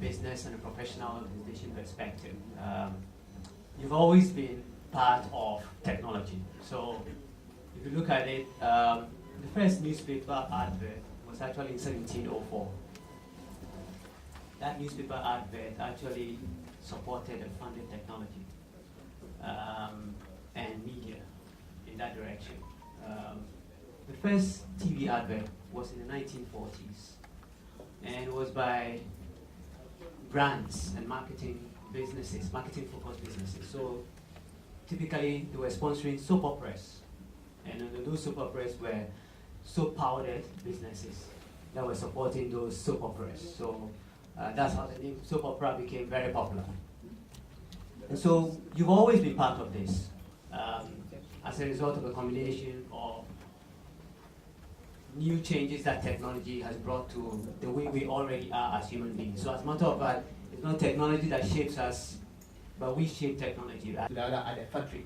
business and a professional organization perspective, you've always been part of technology. So if you look at it, the first newspaper advert was actually in 1704. That newspaper advert actually supported and funded technology and media in that direction. The first TV advert was in the 1940s, and it was by brands and marketing businesses, marketing-focused businesses. So typically, they were sponsoring soap operas, and those soap operas were soap-powdered businesses that were supporting those soap operas. So that's how the name soap opera became very popular. And so you've always been part of this as a result of a combination of new changes that technology has brought to the way we already are as human beings. So as a matter of fact, it's not technology that shapes us, but we shape technology at the factory.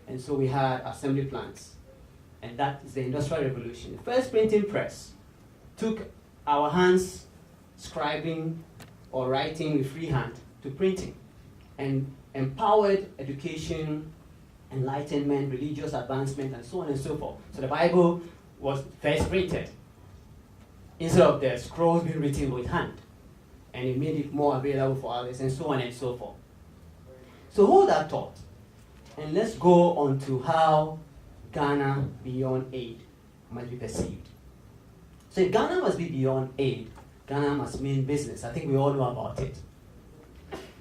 And so we had assembly plants, and that is the Industrial Revolution. The first printing press took our hands scribing or writing with freehand to printing, and empowered education, enlightenment, religious advancement, and so on and so forth. So the Bible was first printed instead of the scrolls being written with hand, and it made it more available for others, and so on and so forth. So hold that thought, and let's go on to how Ghana beyond aid must be perceived. So if Ghana must be beyond aid, Ghana must mean business. I think we all know about it.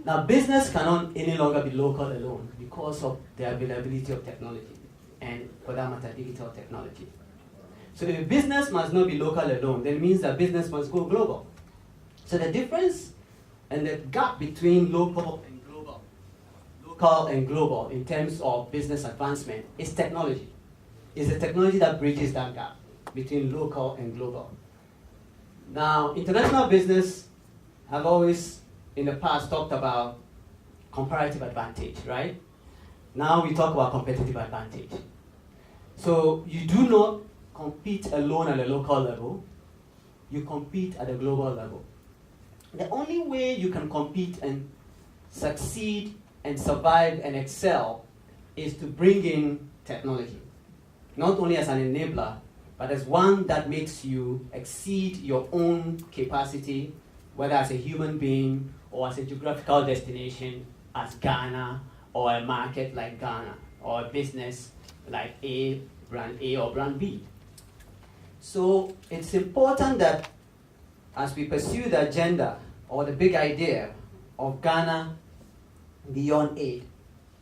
Now, business cannot any longer be local alone because of the availability of technology, and for that matter, digital technology. So if business must not be local alone, then it means that business must go global. So the difference and the gap between local and global in terms of business advancement is technology. It's the technology that bridges that gap between local and global. Now, international business have always in the past talked about comparative advantage, right? Now we talk about competitive advantage. So you do not compete alone at a local level, you compete at a global level. The only way you can compete and succeed and survive and excel is to bring in technology, not only as an enabler, but as one that makes you exceed your own capacity, whether as a human being or as a geographical destination, as Ghana, or a market like Ghana, or a business like brand A or brand B. So it's important that as we pursue the agenda or the big idea of Ghana beyond aid,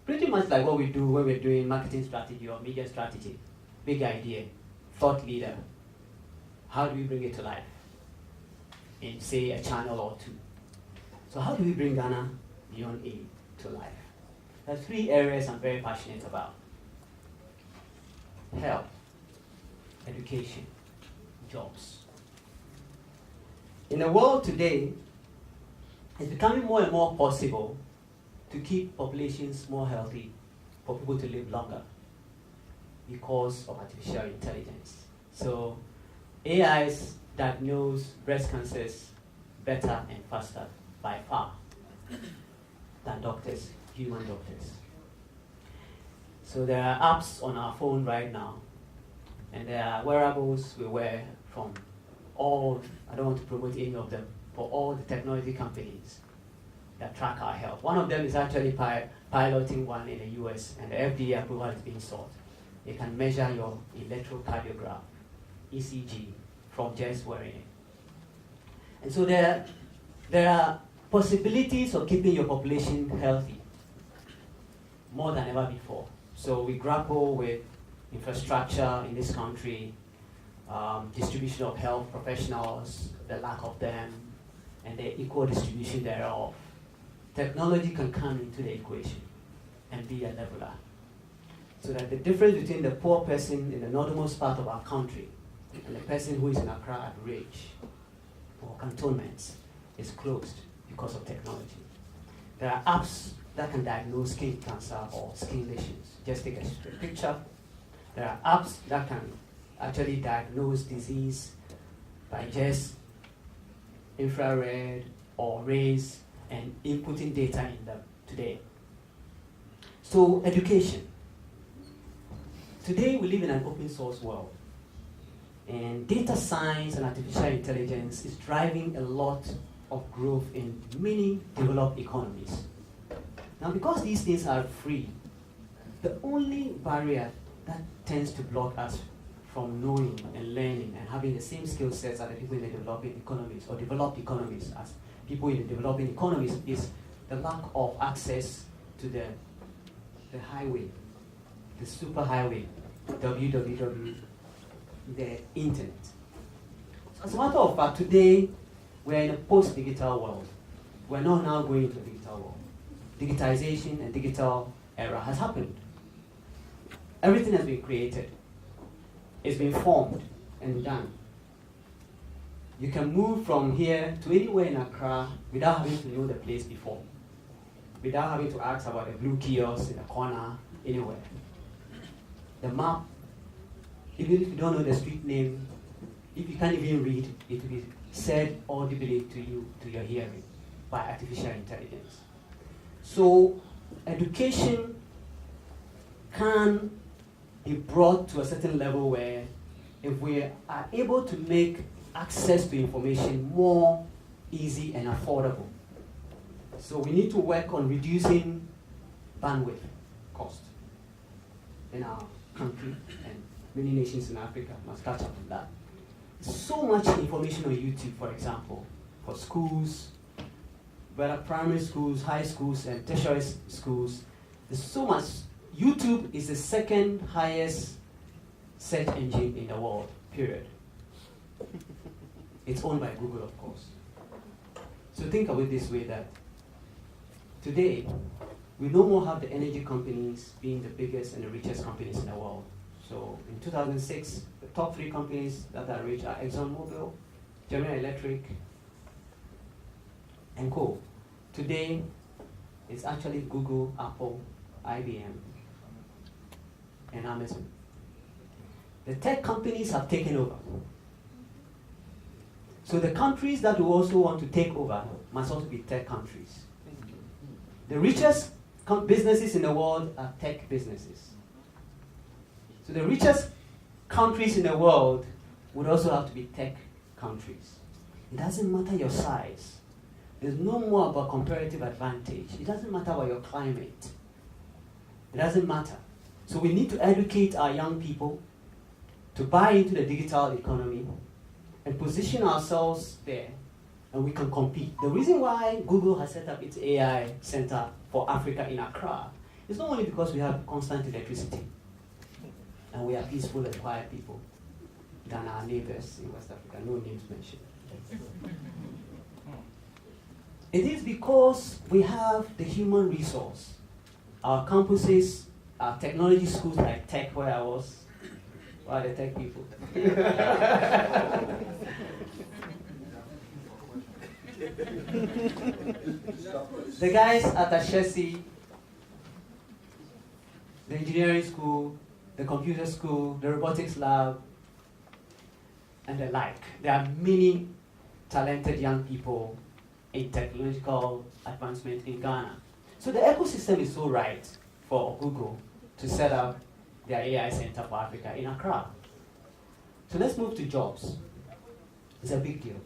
pretty much like what we do when we're doing marketing strategy or media strategy, big idea, thought leader, how do we bring it to life in, say, a channel or two? So how do we bring Ghana beyond aid to life? There are three areas I'm very passionate about: health, education, jobs. In the world today, it's becoming more and more possible to keep populations more healthy, for people to live longer because of artificial intelligence. So AIs diagnose breast cancers better and faster by far than doctors, human doctors. So there are apps on our phone right now, and there are wearables we wear from all, I don't want to promote any of them, for all the technology companies that track our health. One of them is actually piloting one in the US, and the FDA approval is being sought. They can measure your electrocardiogram, ECG, from just wearing it. And so there are possibilities of keeping your population healthy more than ever before. So we grapple with infrastructure in this country, distribution of health professionals, the lack of them, and the equal distribution thereof. Technology can come into the equation and be a leveler, so that the difference between the poor person in the northernmost part of our country and the person who is in Accra at Ridge or cantonments is closed because of technology. There are apps that can diagnose skin cancer or skin lesions. Just take a picture. There are apps that can actually diagnose disease by just infrared or rays and inputting data in them today. So education. Today we live in an open source world, and data science and artificial intelligence is driving a lot of growth in many developed economies. Now, because these things are free, the only barrier that tends to block us from knowing and learning and having the same skill sets as the people in the developing economies or developed economies as people in the developing economies is the lack of access to the highway, the super highway, www, the internet. So as a matter of fact, today we're in a post-digital world. We're not now going into a digital world. Digitization and digital era has happened. Everything has been created. It's been formed and done. You can move from here to anywhere in Accra without having to know the place before, without having to ask about the blue kiosk in the corner, anywhere. The map, even if you don't know the street name, if you can't even read, it will be said audibly to you, to your hearing, by artificial intelligence. So education can be brought to a certain level where if we are able to make access to information more easy and affordable. So we need to work on reducing bandwidth cost in our country, and many nations in Africa must catch up on that. So much information on YouTube, for example, for schools, whether primary schools, high schools, and tertiary schools. There's so much. YouTube is the second highest search engine in the world, period. It's owned by Google, of course. So think of it this way, that today, we no more have the energy companies being the biggest and the richest companies in the world. So in 2006, the top 3 companies that are rich are ExxonMobil, General Electric, and Co. Today, it's actually Google, Apple, IBM, and Amazon. The tech companies have taken over. So the countries that we also want to take over must also be tech countries. The richest businesses in the world are tech businesses. So the richest countries in the world would also have to be tech countries. It doesn't matter your size. There's no more about comparative advantage. It doesn't matter about your climate. It doesn't matter. So we need to educate our young people to buy into the digital economy and position ourselves there, and we can compete. The reason why Google has set up its AI center for Africa in Accra is not only because we have constant electricity and we are peaceful and quiet people than our neighbors in West Africa, no names mentioned. It is because we have the human resource. Our campuses, our technology schools like Tech, where I was, the tech people. The guys at Ashesi, the engineering school, the computer school, the robotics lab, and the like. There are many talented young people in technological advancement in Ghana. So the ecosystem is so right for Google to set up their AI Center for Africa in Accra. So let's move to jobs. It's a big deal.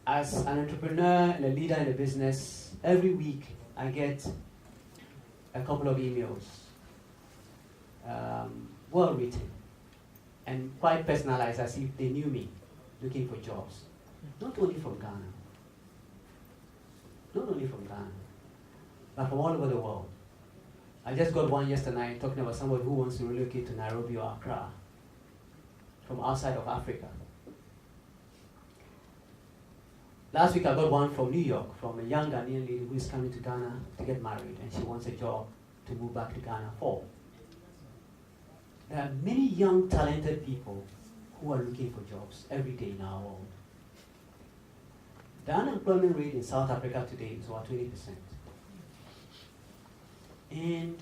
As an entrepreneur and a leader in a business, every week I get a couple of emails, well written, and quite personalized, as if they knew me, looking for jobs. Not only from Ghana, but from all over the world. I just got one yesterday talking about somebody who wants to relocate to Nairobi or Accra from outside of Africa. Last week I got one from New York, from a young Ghanaian lady who is coming to Ghana to get married, and she wants a job to move back to Ghana for. There are many young, talented people who are looking for jobs every day in our world. The unemployment rate in South Africa today is about 20%. And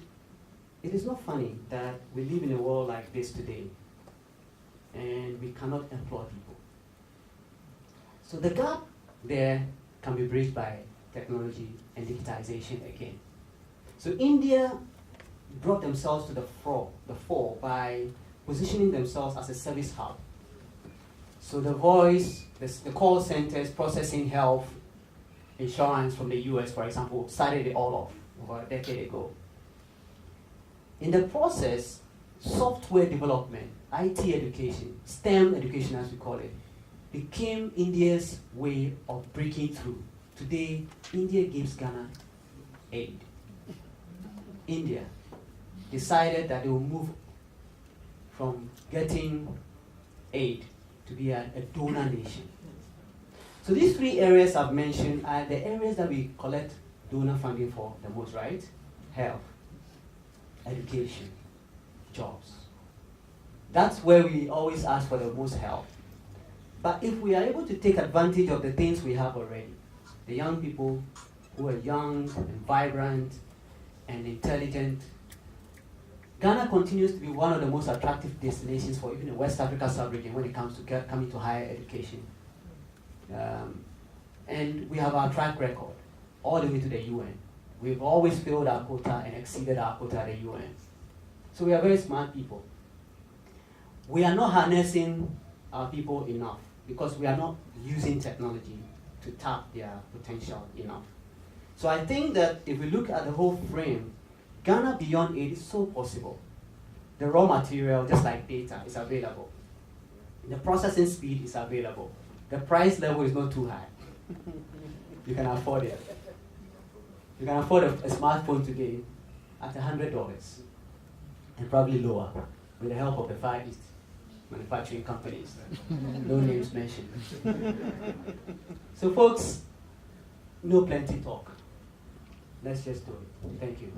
it is not funny that we live in a world like this today and we cannot employ people. So the gap there can be bridged by technology and digitization again. So India brought themselves to the fore by positioning themselves as a service hub. So the voice, the call centers processing health insurance from the US, for example, started it all off over a decade ago. In the process, software development, IT education, STEM education as we call it, became India's way of breaking through. Today, India gives Ghana aid. India decided that they will move from getting aid to be a donor nation. So these three areas I've mentioned are the areas that we collect donor funding for the most, right? Health, education, jobs. That's where we always ask for the most help. But if we are able to take advantage of the things we have already, the young people who are young and vibrant and intelligent, Ghana continues to be one of the most attractive destinations for even the West Africa sub-region when it comes to coming to higher education. And we have our track record all the way to the UN. We've always filled our quota and exceeded our quota at the UN. So we are very smart people. We are not harnessing our people enough because we are not using technology to tap their potential enough. So I think that if we look at the whole frame, Ghana Beyond Aid is so possible. The raw material, just like data, is available. The processing speed is available. The price level is not too high. You can afford it. You can afford a smartphone today at $100 and probably lower with the help of the Far East manufacturing companies. No names mentioned. So folks, no plenty talk. Let's just do it. Thank you.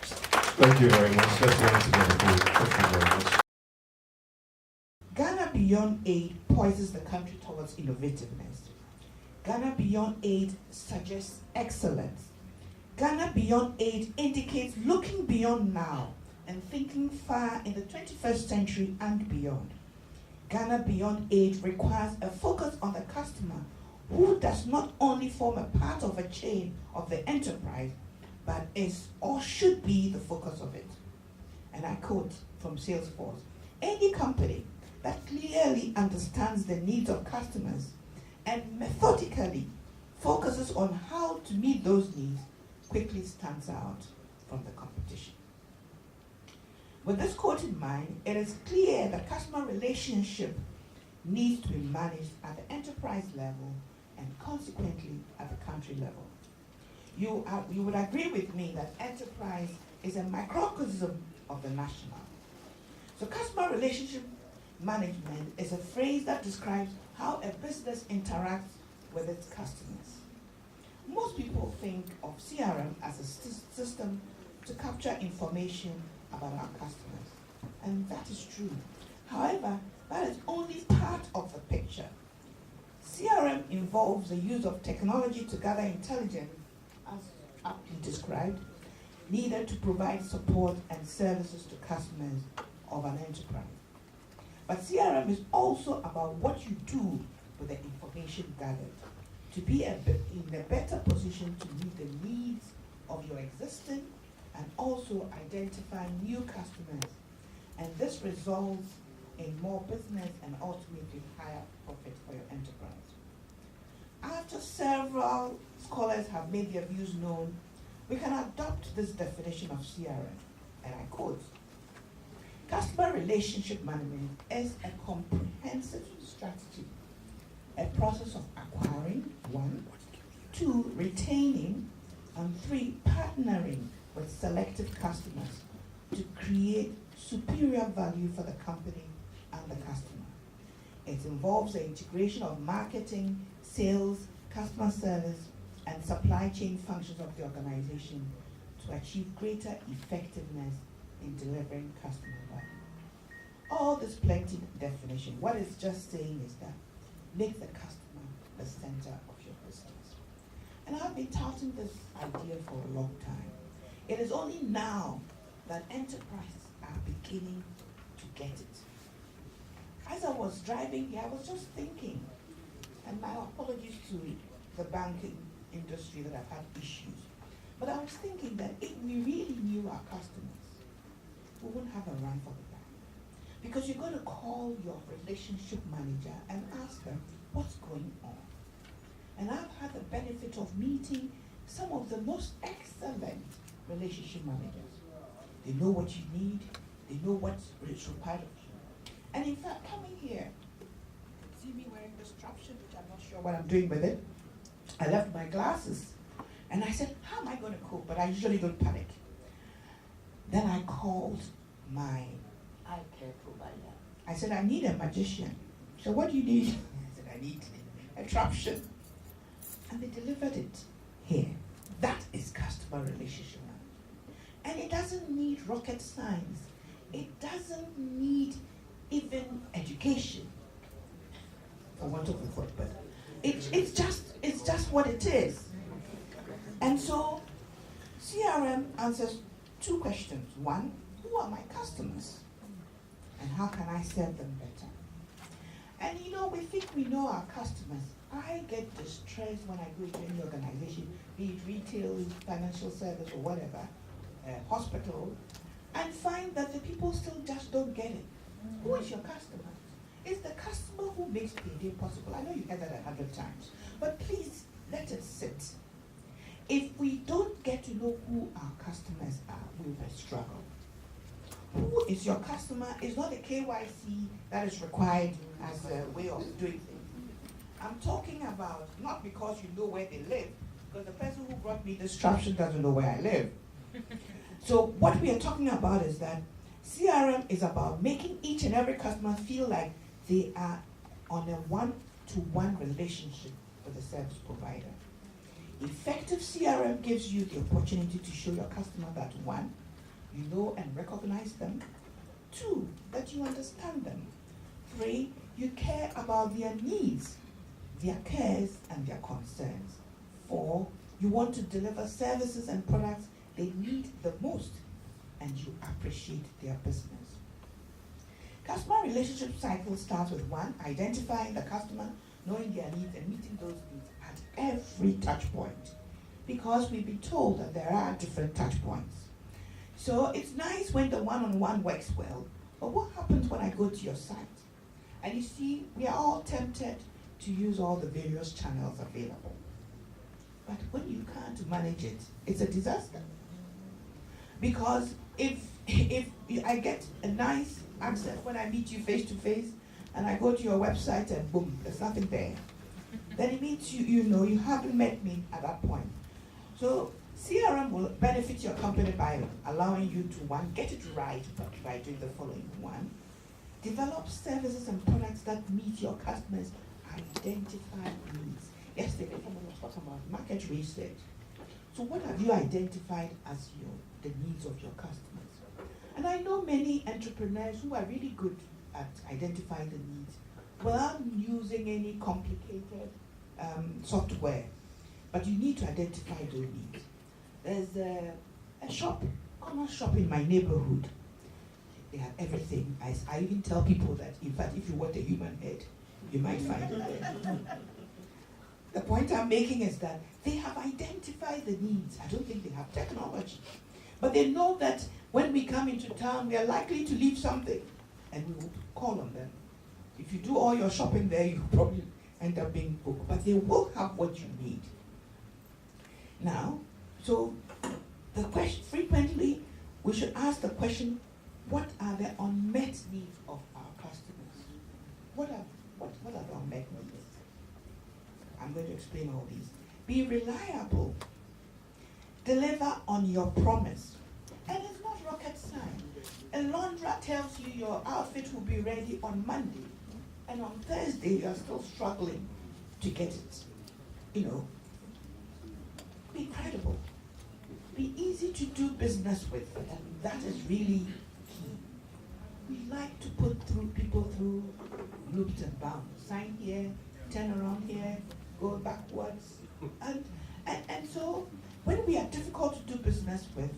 Thank you very much. Let's learn together. Thank you very much. Ghana Beyond Aid poises the country towards innovativeness. Ghana Beyond Aid suggests excellence. Ghana Beyond Aid indicates looking beyond now and thinking far in the 21st century and beyond. Ghana Beyond Aid requires a focus on the customer who does not only form a part of a chain of the enterprise, but is or should be the focus of it. And I quote from Salesforce, any company that clearly understands the needs of customers and methodically focuses on how to meet those needs quickly stands out from the competition. With this quote in mind, it is clear that customer relationship needs to be managed at the enterprise level and consequently at the country level. You would agree with me that enterprise is a microcosm of the national. So customer relationship management is a phrase that describes how a business interacts with its customers. Most people think of CRM as a system to capture information about our customers, and that is true. However, that is only part of the picture. CRM involves the use of technology to gather intelligence, as aptly described, needed to provide support and services to customers of an enterprise. But CRM is also about what you do with the information gathered to be in a better position to meet the needs of your existing and also identify new customers. And this results in more business and ultimately higher profit for your enterprise. After several scholars have made their views known, we can adopt this definition of CRM, and I quote, customer relationship management is a comprehensive strategy, a process of acquiring, 1, 2, retaining, and 3, partnering with selective customers to create superior value for the company and the customer. It involves the integration of marketing, sales, customer service, and supply chain functions of the organization to achieve greater effectiveness in delivering customer value. All this plenty definition, what it's just saying is that make the customer the center of your business. And I've been touting this idea for a long time. It is only now that enterprises are beginning to get it. As I was driving here, I was just thinking, and my apologies to the banking industry that have had issues. But I was thinking that if we really knew our customers, we wouldn't have a run for the bank. Because you're going to call your relationship manager and ask them what's going on. And I've had the benefit of meeting some of the most excellent relationship managers. They know what you need, they know what is required of you. And in fact, coming here, see me wearing this straption, which I'm not sure what I'm doing with it. I left my glasses and I said, how am I going to cope? But I usually don't panic. Then I called my eye care provider. I said, I need a magician. So what do you need? I said, I need a traption. And they delivered it here. That is customer relationship management. And it doesn't need rocket science. It doesn't need even education, for want of a thought, but it's just what it is. And so CRM answers two questions. One, who are my customers? And how can I serve them better? And you know, we think we know our customers. I get distressed when I go to any organization, be it retail, financial service, or whatever, hospital, and find that the people still just don't get it. Who is your customer? It's the customer who makes payday possible. I know you heard that 100 times, but please let it sit. If we don't get to know who our customers are, we will struggle. Who is your customer is not a KYC that is required as a way of doing things. I'm talking about not because you know where they live, because the person who brought me this traption doesn't know where I live. So what we are talking about is that CRM is about making each and every customer feel like they are on a one-to-one relationship with the service provider. Effective CRM gives you the opportunity to show your customer that one, you know and recognize them. Two, that you understand them. Three, you care about their needs, their cares and their concerns. Four, you want to deliver services and products they need the most, and you appreciate their business. Customer relationship cycle starts with one, identifying the customer, knowing their needs and meeting those needs at every touch point. Because we've been told that there are different touch points. So it's nice when the one-on-one works well, but what happens when I go to your site? And you see, we are all tempted to use all the various channels available. But when you can't manage it, it's a disaster. Because if I get a nice access when I meet you face to face, and I go to your website and boom, there's nothing there, then it means you know you haven't met me at that point. So CRM will benefit your company by allowing you to, one, get it right by doing the following. One, develop services and products that meet your customers' identified needs. Yesterday, someone was talking about market research. So what have you identified as the needs of your customers? And I know many entrepreneurs who are really good at identifying the needs without using any complicated software. But you need to identify those needs. There's a shop, corner shop in my neighborhood. They have everything. I even tell people that, in fact, if you want a human head, you might find it there. The point I'm making is that they have identified the needs. I don't think they have technology. But they know that when we come into town, we are likely to leave something. And we will call on them. If you do all your shopping there, you probably end up being booked. But they will have what you need. Now, so the question, frequently, we should ask the question, what are the unmet needs of our customers? What are the unmet needs? I'm going to explain all these. Be reliable. Deliver on your promise. And it's not rocket science. A laundress tells you your outfit will be ready on Monday, and on Thursday you're still struggling to get it. You know, be credible. Be easy to do business with, and that is really key. We like to put people through loops and bounds. Sign here, turn around here, go backwards. And so when we are difficult to do business with,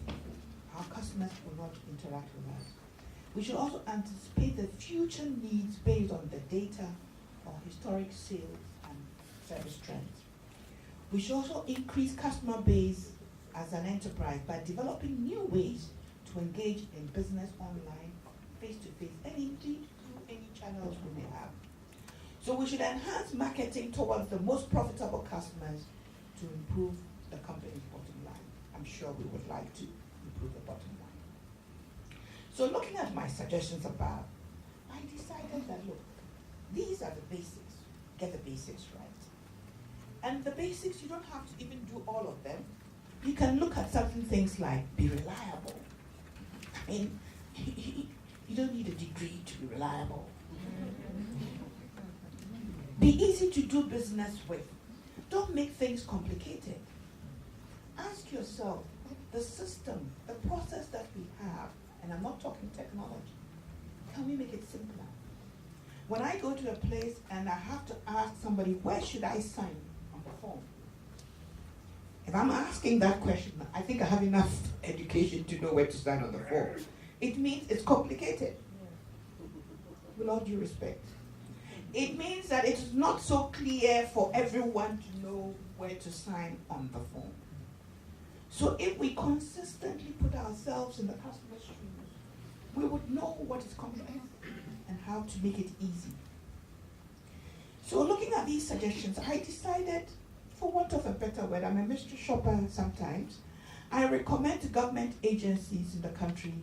our customers will not interact with us. We should also anticipate the future needs based on the data or historic sales and service trends. We should also increase customer base as an enterprise by developing new ways to engage in business online, face-to-face, and indeed through any channels we may have. So we should enhance marketing towards the most profitable customers to improve the company's bottom line. I'm sure we would like to improve the bottom line. So looking at my suggestions above, I decided that, look, these are the basics. Get the basics right. And the basics, you don't have to even do all of them. You can look at certain things like be reliable. I mean, you don't need a degree to be reliable. Be easy to do business with. Don't make things complicated. Ask yourself, the system, the process that we have, and I'm not talking technology, can we make it simpler? When I go to a place and I have to ask somebody, where should I sign on the form? If I'm asking that question, I think I have enough education to know where to sign on the form. It means it's complicated. With all due respect. It means that it is not so clear for everyone to know where to sign on the form. So if we consistently put ourselves in the customer's shoes, we would know what is complex and how to make it easy. So looking at these suggestions, I decided, for want of a better word, I'm a mystery shopper sometimes, I recommend to government agencies in the country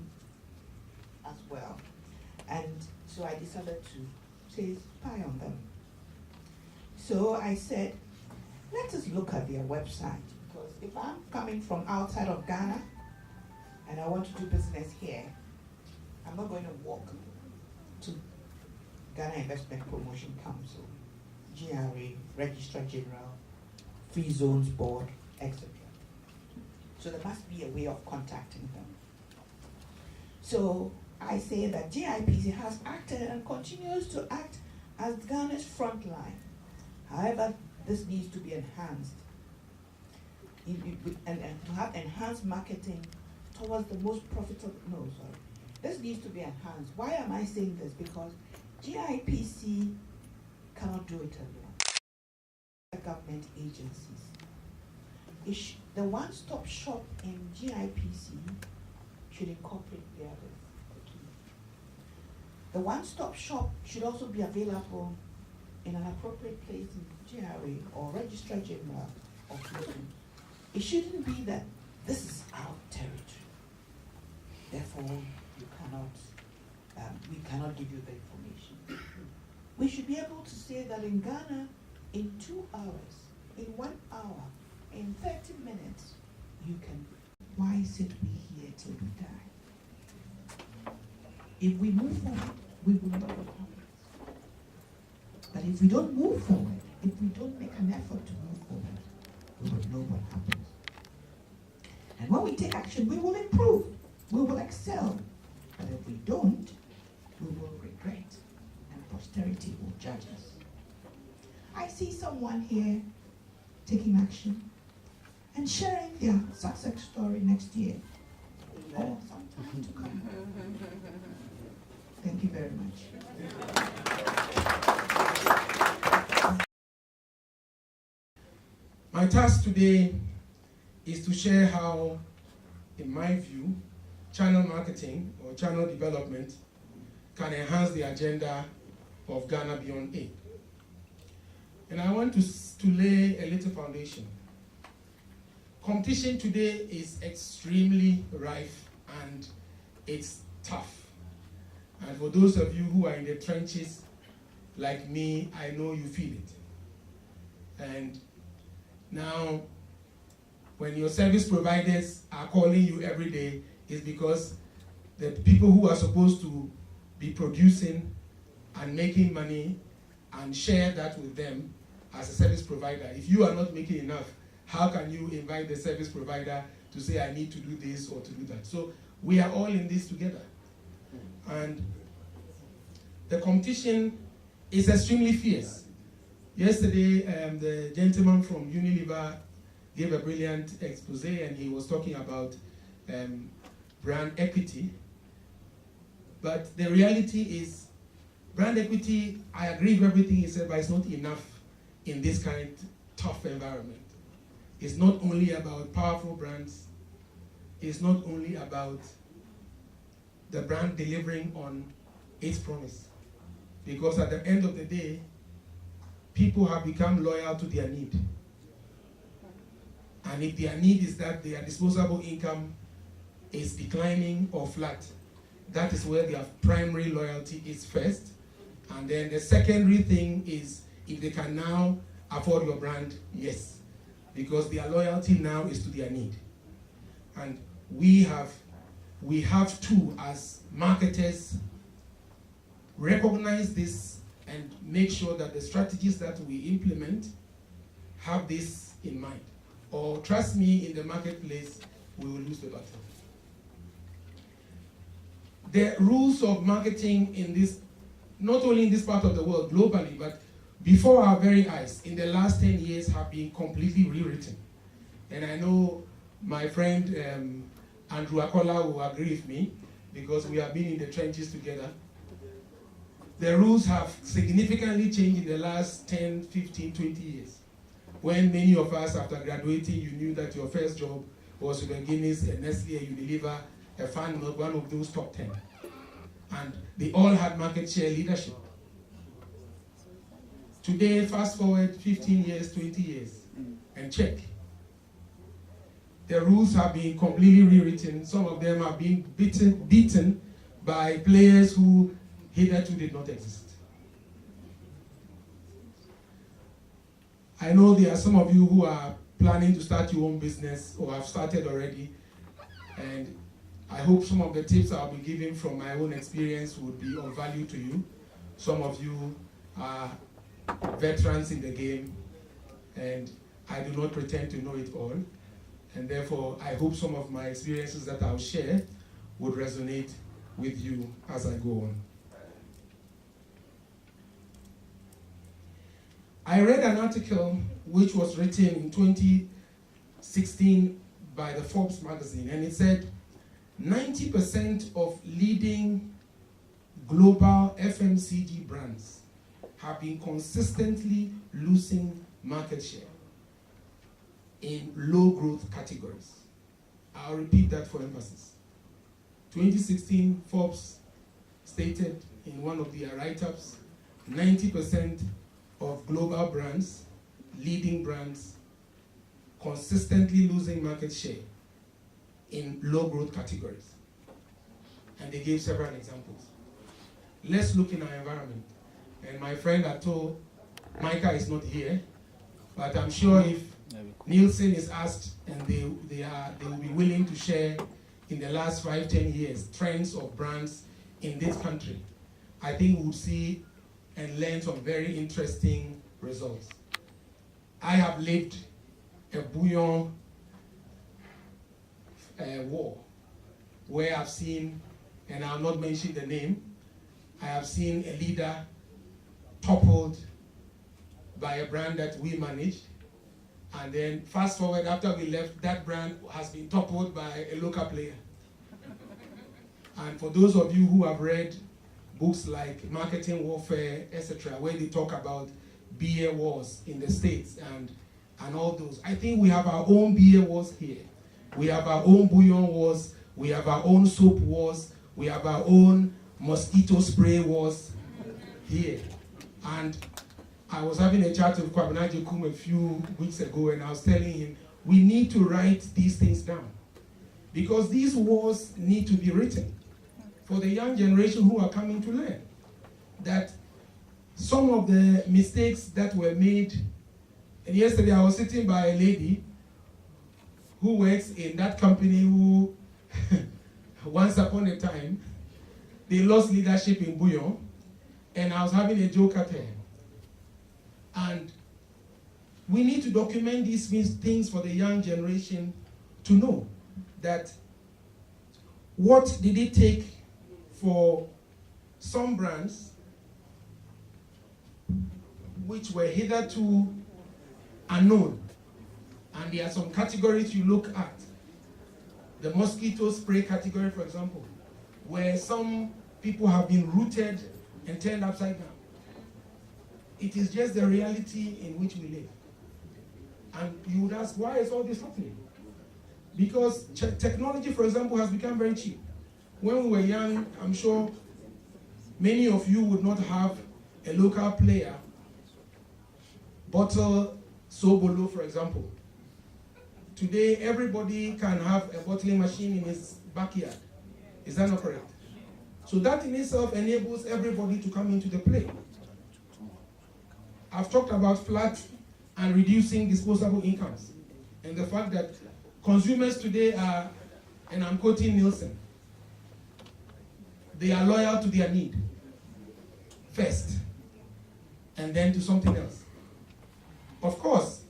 as well. And so I decided to say spy on them. So I said, let us look at their website, because if I'm coming from outside of Ghana and I want to do business here, I'm not going to walk to Ghana Investment Promotion Council, GRA, Registrar General, Free Zones Board, etc. So there must be a way of contacting them. So I say that GIPC has acted and continues to act as Ghana's front line. However, this needs to be enhanced and to have enhanced marketing towards the most profitable. This needs to be enhanced. Why am I saying this? Because GIPC cannot do it alone. The government agencies. The one-stop shop in GIPC should incorporate the others. The one-stop shop should also be available in an appropriate place in GRA or Registrar General or Tulip. It shouldn't be that this is our territory. Therefore, you cannot, we cannot give you the information. We should be able to say that in Ghana, in 2 hours, in 1 hour, in 30 minutes, you can. Why sit we here till we die? If we move forward, we will know what happens. But if we don't move forward, if we don't make an effort to move forward, we will know what happens. And when we take action, we will improve, we will excel. But if we don't, we will regret, and posterity will judge us. I see someone here taking action and sharing their success story next year or sometime to come. Thank you very much. My task today is to share how, in my view, channel marketing or channel development can enhance the agenda of Ghana Beyond Aid. And I want to lay a little foundation. Competition today is extremely rife and it's tough. And for those of you who are in the trenches, like me, I know you feel it. And now, when your service providers are calling you every day, it's because the people who are supposed to be producing and making money and share that with them as a service provider, if you are not making enough, how can you invite the service provider to say, I need to do this or to do that? So we are all in this together. And the competition is extremely fierce. Yesterday, the gentleman from Unilever gave a brilliant expose, and he was talking about brand equity. But the reality is, brand equity, I agree with everything he said, but it's not enough in this kind of tough environment. It's not only about powerful brands. It's not only about the brand delivering on its promise. Because at the end of the day, people have become loyal to their need. And if their need is that their disposable income is declining or flat, that is where their primary loyalty is first. And then the secondary thing is if they can now afford your brand, yes. Because their loyalty now is to their need. And we have to, as marketers, recognize this and make sure that the strategies that we implement have this in mind. Or trust me, in the marketplace, we will lose the battle. The rules of marketing in this, not only in this part of the world, globally, but before our very eyes, in the last 10 years, have been completely rewritten. And I know my friend Andrew Akola will agree with me, because we have been in the trenches together. The rules have significantly changed in the last 10, 15, 20 years. When many of us, after graduating, you knew that your first job was with a Guinness, a Nestle, a Unilever, a Fan Milk, one of those top 10. And they all had market share leadership. Today, fast forward 15 years, 20 years, and check. The rules have been completely rewritten. Some of them have been beaten by players who hitherto did not exist. I know there are some of you who are planning to start your own business or have started already, and I hope some of the tips I'll be giving from my own experience would be of value to you. Some of you are veterans in the game, and I do not pretend to know it all, and therefore I hope some of my experiences that I'll share would resonate with you as I go on. I read an article which was written in 2016 by the Forbes magazine, and it said 90% of leading global FMCG brands have been consistently losing market share in low growth categories. I'll repeat that for emphasis. 2016, Forbes stated in one of their write-ups, 90% of global brands, leading brands, consistently losing market share in low growth categories. And they gave several examples. Let's look in our environment. And my friend Ato, Micah is not here, but I'm sure if Nielsen is asked and they will be willing to share in the last 5-10 years trends of brands in this country, I think we'll see and learn some very interesting results. I have lived a bouillon war where I've seen, and I'll not mention the name, I have seen a leader toppled by a brand that we managed, and then fast forward after we left, that brand has been toppled by a local player. And for those of you who have read books like Marketing Warfare, etc., where they talk about beer wars in the States and all those, I think we have our own beer wars here. We have our own bouillon wars, we have our own soap wars, we have our own mosquito spray wars here. And I was having a chat with Kwabena Jekum a few weeks ago, and I was telling him, we need to write these things down. Because these wars need to be written for the young generation who are coming to learn. That some of the mistakes that were made, and yesterday I was sitting by a lady who works in that company who, once upon a time, they lost leadership in bouillon, and I was having a joke at her. And we need to document these things for the young generation to know that what did it take for some brands which were hitherto unknown. And there are some categories you look at. The mosquito spray category, for example, where some people have been rooted and turned upside down. It is just the reality in which we live. And you would ask, why is all this happening? Because technology, for example, has become very cheap. When we were young, I'm sure many of you would not have a local player bottle Sobolo, for example. Today, everybody can have a bottling machine in his backyard. Is that not correct? So that in itself enables everybody to come into the play. I've talked about flat and reducing disposable incomes, and the fact that consumers today are, and I'm quoting Nielsen, they are loyal to their need first, and then to something else. Of course,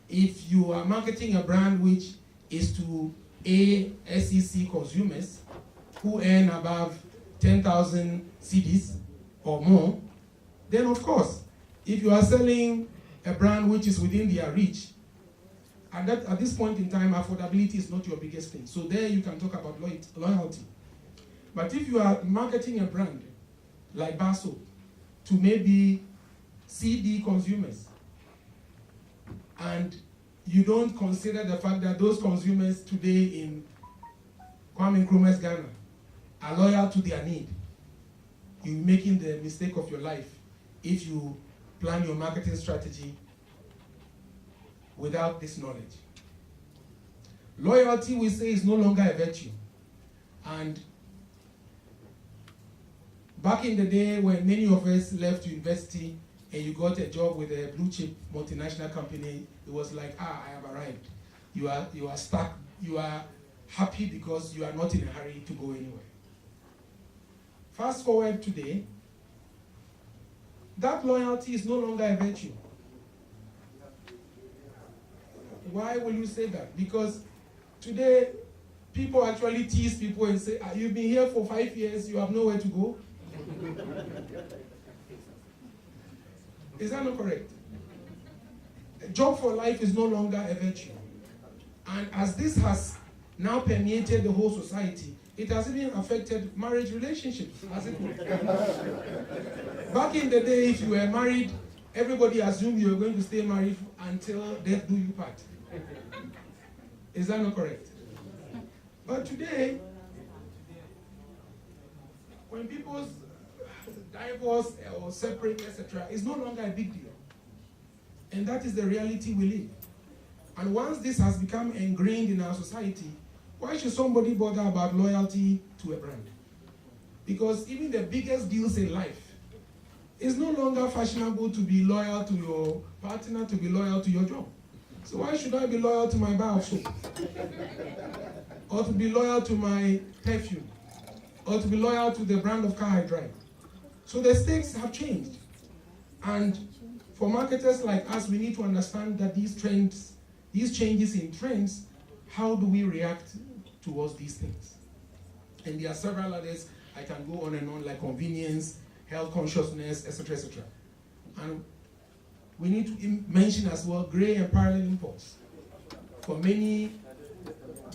if you are marketing a brand which is to SEC consumers who earn above 10,000 cedis or more, then of course, if you are selling a brand which is within their reach, and that at this point in time, affordability is not your biggest thing. So there you can talk about loyalty. But if you are marketing a brand like Baso to maybe CD consumers, and you don't consider the fact that those consumers today in Kwame Nkrumah's Ghana are loyal to their need, you're making the mistake of your life if you plan your marketing strategy without this knowledge. Loyalty, we say, is no longer a virtue. And back in the day when many of us left university and you got a job with a blue chip multinational company, it was like, I have arrived. You are stuck. You are happy because you are not in a hurry to go anywhere. Fast forward today, that loyalty is no longer a virtue. Why will you say that? Because today, people actually tease people and say, you've been here for 5 years, you have nowhere to go. Is that not correct? A job for life is no longer a virtue. And as this has now permeated the whole society, it has even affected marriage relationships, has it not? Back in the day, if you were married, everybody assumed you were going to stay married until death do you part. Is that not correct? But today, when people divorce or separate, etc., it's no longer a big deal. And that is the reality we live. And once this has become ingrained in our society, why should somebody bother about loyalty to a brand? Because even the biggest deals in life, it's no longer fashionable to be loyal to your partner, to be loyal to your job. So why should I be loyal to my bar of soap? Or to be loyal to my perfume? Or to be loyal to the brand of car I drive? So the stakes have changed. And for marketers like us, we need to understand that these changes in trends, how do we react towards these things? And there are several others. I can go on and on, like convenience, health consciousness, etc., etc. And we need to mention as well gray and parallel imports. For many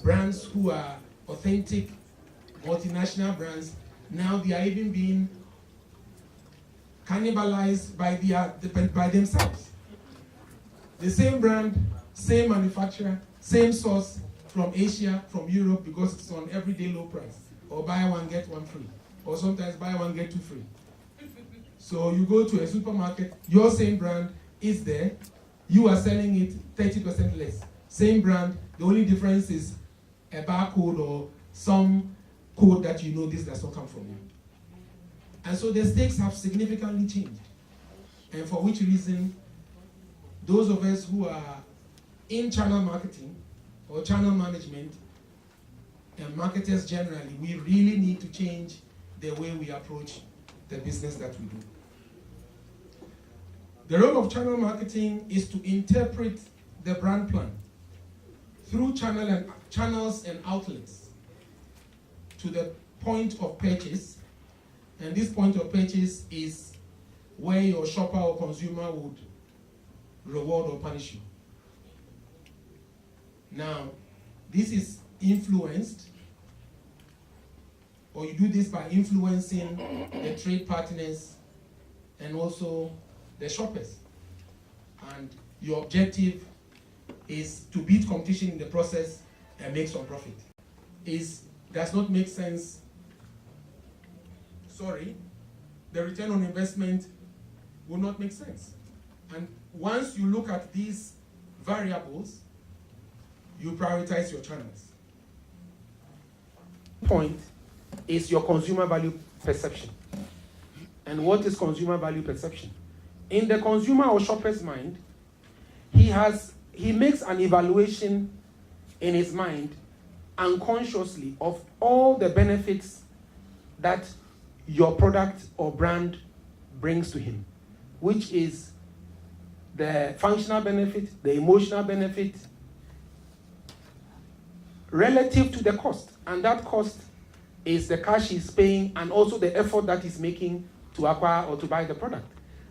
brands who are authentic, multinational brands, now they are even being cannibalized by themselves. The same brand, same manufacturer, same source from Asia, from Europe, because it's on everyday low price. Or buy one, get one free. Or sometimes buy one, get two free. So you go to a supermarket, your same brand is there, you are selling it 30% less. Same brand, the only difference is a barcode or some code that you know this does not come from you. And so the stakes have significantly changed. And for which reason, those of us who are in channel marketing or channel management and marketers generally, we really need to change the way we approach the business that we do. The role of channel marketing is to interpret the brand plan through channels and outlets to the point of purchase. And this point of purchase is where your shopper or consumer would reward or punish you. Now, this is influenced, or you do this by influencing the trade partners and also the shoppers. And your objective is to beat competition in the process and make some profit. Does not make sense. Sorry, the return on investment will not make sense. And once you look at these variables, you prioritize your channels. Point is your consumer value perception. And what is consumer value perception? In the consumer or shopper's mind, he makes an evaluation in his mind unconsciously of all the benefits that your product or brand brings to him, which is the functional benefit, the emotional benefit, relative to the cost. And that cost is the cash he's paying and also the effort that he's making to acquire or to buy the product.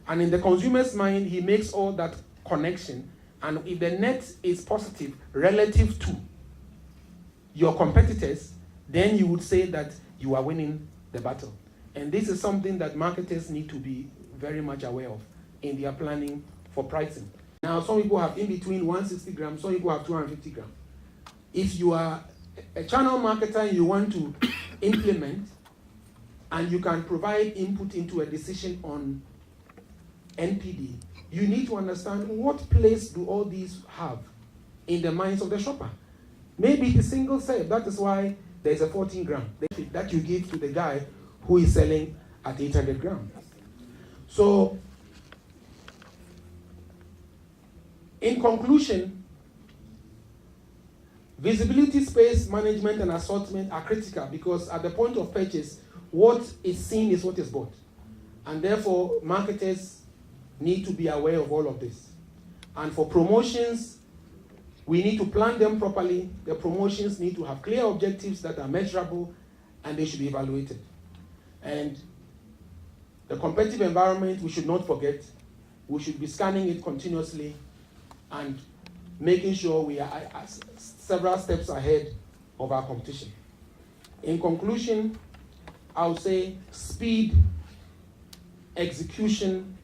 And in the consumer's mind, he makes all that connection. And if the net is positive relative to your competitors, then you would say that you are winning the battle. And this is something that marketers need to be very much aware of in their planning for pricing. Now, some people have in between 160 grams, some people have 250 grams. If you are a channel marketer and you want to implement and you can provide input into a decision on NPD, you need to understand what place do all these have in the minds of the shopper. Maybe it is single serve. That is why there's a 14 gram that you give to the guy who is selling at 800 grams. So, in conclusion, visibility, space management, and assortment are critical because at the point of purchase, what is seen is what is bought. And therefore, marketers need to be aware of all of this. And for promotions, we need to plan them properly. The promotions need to have clear objectives that are measurable and they should be evaluated. And the competitive environment, we should not forget. We should be scanning it continuously and making sure we are several steps ahead of our competition. In conclusion, I would say speed, execution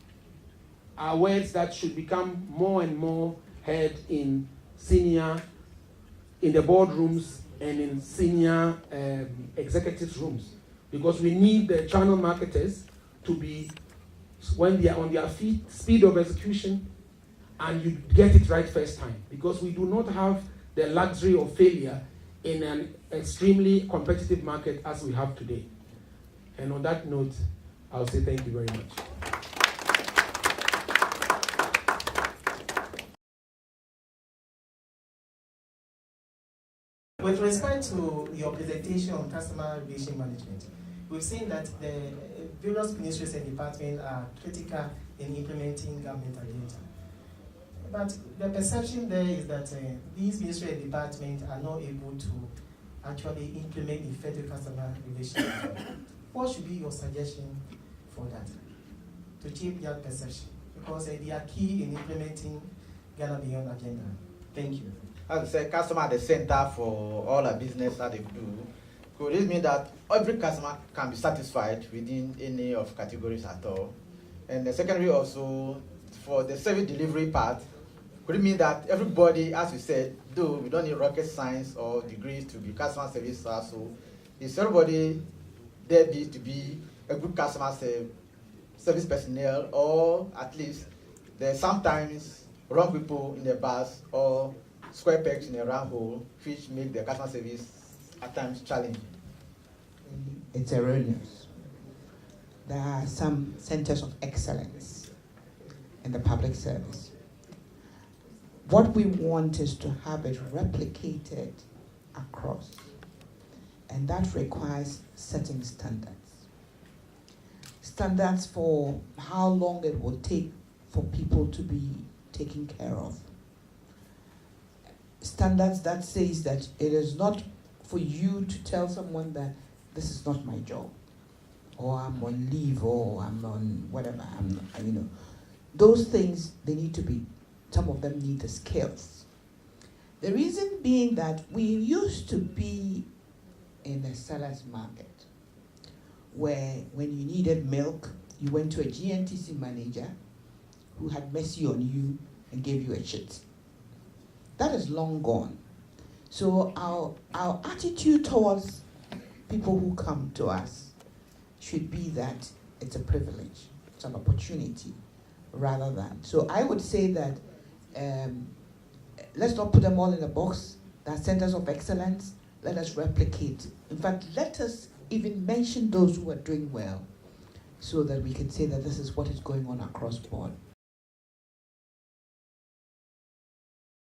are words that should become more and more heard in the boardrooms and in senior executives' rooms. Because we need the channel marketers to be, when they are on their feet, speed of execution, and you get it right first time. Because we do not have the luxury of failure in an extremely competitive market as we have today. And on that note, I'll say thank you very much. With respect to your presentation on customer relation management, we've seen that the various ministries and departments are critical in implementing government agenda. But the perception there is that these ministries and departments are not able to actually implement effective customer relation management. What should be your suggestion for that, to change that perception? Because they are key in implementing Ghana Beyond agenda. Thank you. I would say customer at the center for all the business that they do. Could it mean that every customer can be satisfied within any of categories at all? And the secondary also, for the service delivery part, could it mean that everybody, as you said, though we don't need rocket science or degrees to be customer service also, is everybody there to be a good customer service personnel, or at least there's sometimes wrong people in the bus or square pegs in a round hole, which make the customer service at times challenging? It's erroneous. There are some centers of excellence in the public service. What we want is to have it replicated across, and that requires setting standards. Standards for how long it will take for people to be taken care of. Standards that says that it is not for you to tell someone that this is not my job, or I'm on leave, or I'm on whatever, those things, they need to be, some of them need the skills. The reason being that we used to be in a seller's market, where when you needed milk, you went to a GNTC manager who had mercy on you and gave you a shit. That is long gone. So our attitude towards people who come to us should be that it's a privilege, it's an opportunity, rather than. So I would say that let's not put them all in a box. They're centers of excellence. Let us replicate. In fact, let us even mention those who are doing well, so that we can say that this is what is going on across board.